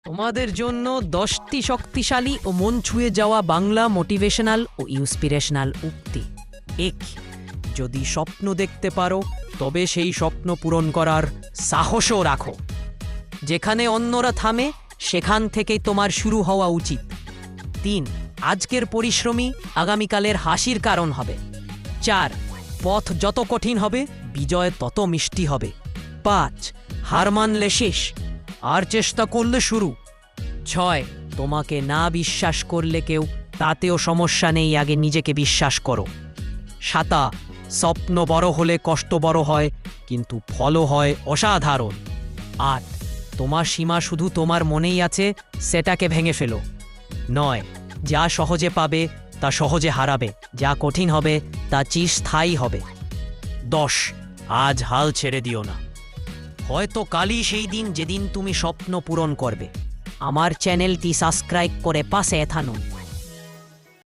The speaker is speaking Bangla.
তোমাদের জন্য 10টি শক্তিশালী ও মন ছুঁয়ে যাওয়া বাংলা মোটিভেশনাল ও ইন্সপিরেশনাল উক্তি। 1, যদি স্বপ্ন দেখতে পারো তবে সেই স্বপ্ন পূরণ করার সাহসও রাখো। যেখানে অন্যরা থামে সেখান থেকেই তোমার শুরু হওয়া উচিত। 3, আজকের পরিশ্রমী আগামীকালের হাসির কারণ হবে। 4, পথ যত কঠিন হবে বিজয় তত মিষ্টি হবে। 5, হার মানলে শেষ, আর চেষ্টা করলে শুরু। 6, তোমাকে না বিশ্বাস করলে কেউ তাতেও সমস্যা নেই, আগে নিজেকে বিশ্বাস করো। 7, স্বপ্ন বড় হলে কষ্ট বড় হয় কিন্তু ফলও হয় অসাধারণ। 8, তোমার সীমা শুধু তোমার মনেই আছে, সেটাকে ভেঙে ফেলো। 9, যা সহজে পাবে তা সহজে হারাবে, যা কঠিন হবে তা চিরস্থায়ী হবে। 10, আজ হাল ছেড়ে দিও না, হয়তো কালই সেই দিন যেদিন তুমি স্বপ্ন পূরণ করবে। আমার চ্যানেলটি সাবস্ক্রাইব করে পাশে থাকুন।